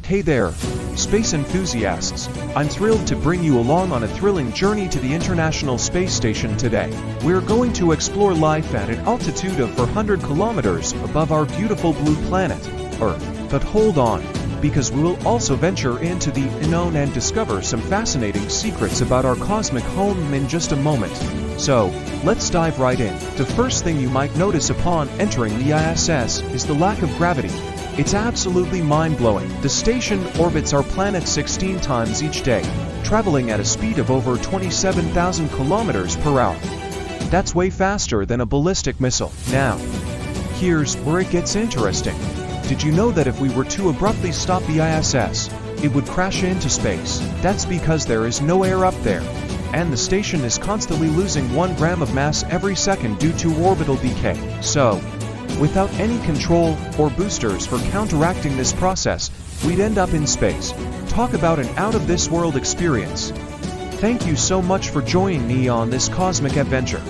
Hey there, space enthusiasts! I'm thrilled to bring you along on a thrilling journey to the International Space Station today. We're going to explore life at an altitude of 400 kilometers above our beautiful blue planet, Earth. But hold on, because we will also venture into the unknown and discover some fascinating secrets about our cosmic home in just a moment. So, let's dive right in. The first thing you might notice upon entering the ISS is the lack of gravity. It's absolutely mind-blowing. The station orbits our planet 16 times each day, traveling at a speed of over 27,000 kilometers per hour. That's way faster than a ballistic missile. Now, here's where it gets interesting. Did you know that if we were to abruptly stop the ISS, it would crash into space? That's because there is no air up there, and the station is constantly losing 1 gram of mass every second due to orbital decay. So, without any control or boosters for counteracting this process, we'd end up in space. Talk about an out-of-this-world experience. Thank you so much for joining me on this cosmic adventure.